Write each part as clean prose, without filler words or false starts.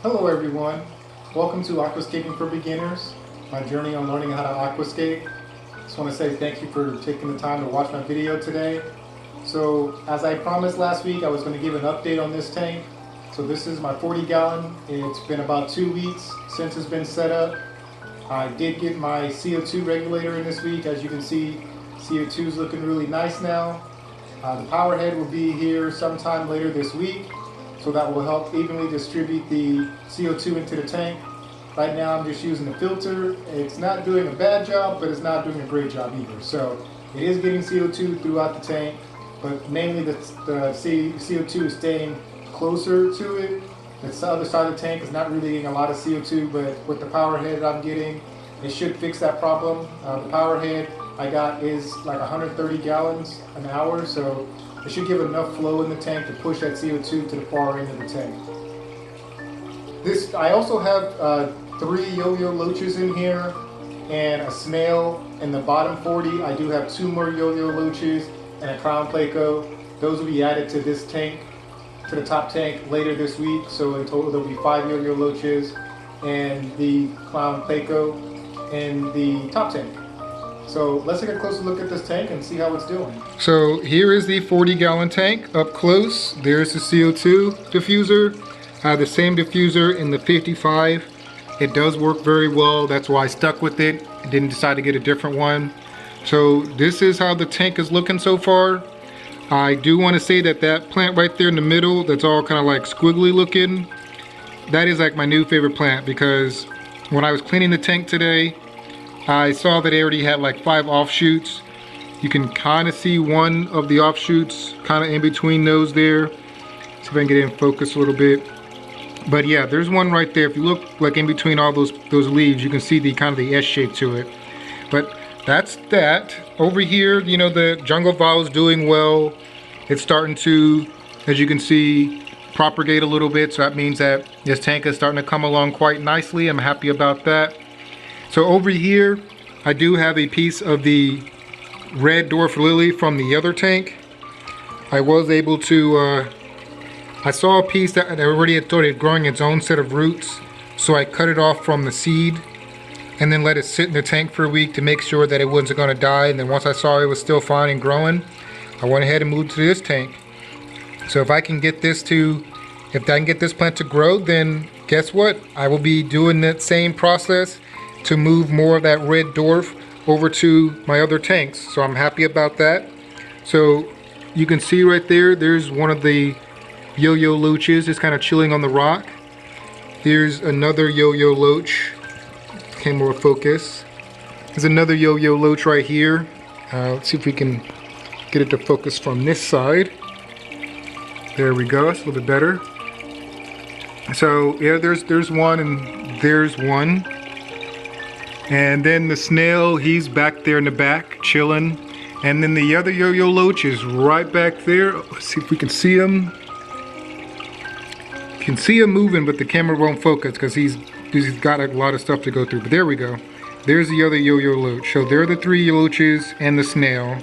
Hello everyone, welcome to Aquascaping for Beginners, my journey on learning how to aquascape. Just want to say thank you for taking the time to watch my video today. So as I promised last week, I was going to give an update on this tank. So this is my 40 gallon, it's been about 2 weeks since it's been set up. I did get my CO2 regulator in this week. As you can see, CO2 is looking really nice now. The power head will be here sometime later this week. So that will help evenly distribute the CO2 into the tank. Right now I'm just using the filter. It's not doing a bad job, but it's not doing a great job either. So it is getting CO2 throughout the tank, but mainly the CO2 is staying closer to it. The other side of the tank is not really getting a lot of CO2, but with the power head I'm getting, it should fix that problem. The power head I got is like 130 gallons an hour, so it should give enough flow in the tank to push that CO2 to the far end of the tank. I also have 3 yo-yo loaches in here and a snail in the bottom 40. I do have 2 more yo-yo loaches and a crown pleco. Those will be added to this tank, to the top tank later this week. So in total there'll be 5 yo-yo loaches and the crown pleco in the top tank. So let's take a closer look at this tank and see how it's doing. So here is the 40 gallon tank up close. There's the CO2 diffuser. I have the same diffuser in the 55. It does work very well. That's why I stuck with it. I didn't decide to get a different one. So this is how the tank is looking so far. I do want to say that that plant right there in the middle, that's all kind of like squiggly looking, that is like my new favorite plant, because when I was cleaning the tank today, I saw that it already had like 5 offshoots. You can kind of see one of the offshoots kind of in between those there. See if I can get it in focus a little bit. But yeah, there's one right there. If you look like in between all those leaves, you can see the kind of the S shape to it. But that's that. Over here, you know, the jungle vowel is doing well. It's starting to, as you can see, propagate a little bit. So that means that this tank is starting to come along quite nicely. I'm happy about that. So over here, I do have a piece of the red dwarf lily from the other tank. I was able to, I saw a piece that already had started growing its own set of roots. So I cut it off from the seed and then let it sit in the tank for a week to make sure that it wasn't going to die. And then once I saw it was still fine and growing, I went ahead and moved to this tank. So if I can get this plant to grow, then guess what? I will be doing that same process to move more of that red dwarf over to my other tanks. So I'm happy about that. So you can see right there, there's one of the yo-yo loaches. It's kind of chilling on the rock. Here's another yo-yo loach. Came more focus. There's another yo-yo loach right here. Let's see if we can get it to focus from this side. There we go, it's a little bit better. So yeah, there's one and there's one. And then the snail, he's back there in the back, chilling. And then the other yo-yo loach is right back there. Let's see if we can see him. You can see him moving, but the camera won't focus because he's got a lot of stuff to go through. But there we go. There's the other yo-yo loach. So there are the 3 loaches and the snail.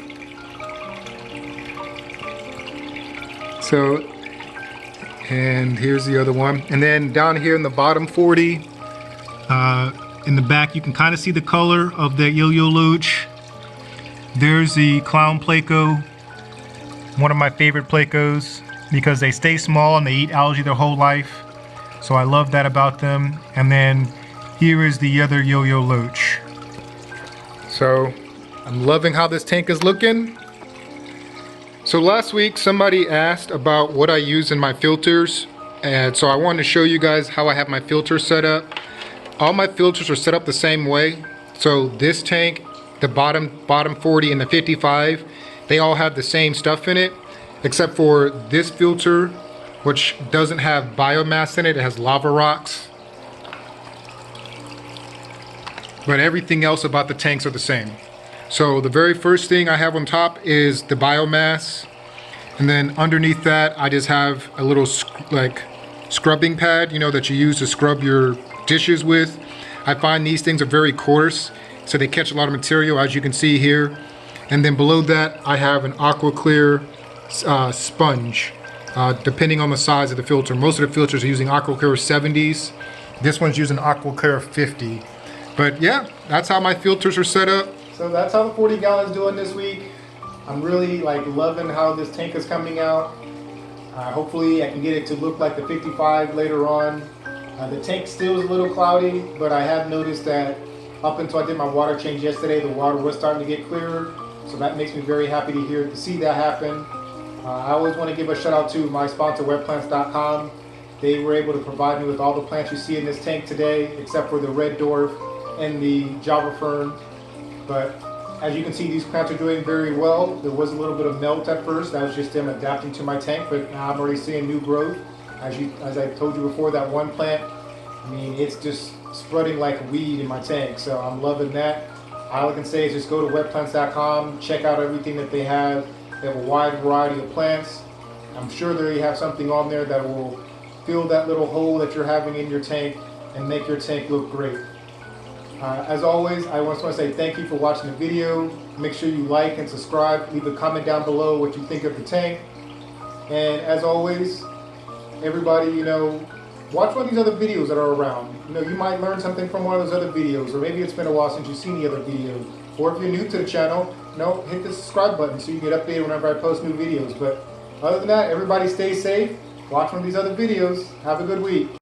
So, and here's the other one. And then down here in the bottom 40, in the back, you can kind of see the color of the yo-yo loach. There's the clown pleco, one of my favorite plecos, because they stay small and they eat algae their whole life. So I love that about them. And then here is the other yo-yo loach. So I'm loving how this tank is looking. So last week somebody asked about what I use in my filters, and so I wanted to show you guys how I have my filters set up. All my filters are set up the same way. So this tank, the bottom 40 and the 55, they all have the same stuff in it, except for this filter, which doesn't have biomass in it. It has lava rocks. But everything else about the tanks are the same. So the very first thing I have on top is the biomass. And then underneath that, I just have a little scrubbing pad, you know, that you use to scrub your dishes with. I find these things are very coarse, so they catch a lot of material, as you can see here. And then below that, I have an aqua clear sponge. depending on the size of the filter. Most of the filters are using Aquacare 70s. This one's using Aquacare 50. But yeah, that's how my filters are set up. So that's how the 40 gallons doing this week. I'm really like loving how this tank is coming out. Hopefully I can get it to look like the 55 later on. The tank still is a little cloudy, but I have noticed that up until I did my water change yesterday, the water was starting to get clearer. So that makes me very happy to see that happen. I always want to give a shout out to my sponsor, webplants.com. They were able to provide me with all the plants you see in this tank today, except for the red dwarf and the Java fern. But as you can see, these plants are doing very well. There was a little bit of melt at first. That was just them adapting to my tank, but now I'm already seeing new growth. As I told you before, that one plant, I mean, it's just spreading like weed in my tank. So I'm loving that. All I can say is just go to webplants.com, check out everything that they have. They have a wide variety of plants. I'm sure they have something on there that will fill that little hole that you're having in your tank and make your tank look great. As always, I just want to say thank you for watching the video. Make sure you like and subscribe. Leave a comment down below what you think of the tank. And as always, everybody, watch one of these other videos that are around. You might learn something from one of those other videos, or maybe it's been a while since you've seen the other videos. Or if you're new to the channel, hit the subscribe button so you get updated whenever I post new videos. But other than that, everybody stay safe. Watch one of these other videos. Have a good week.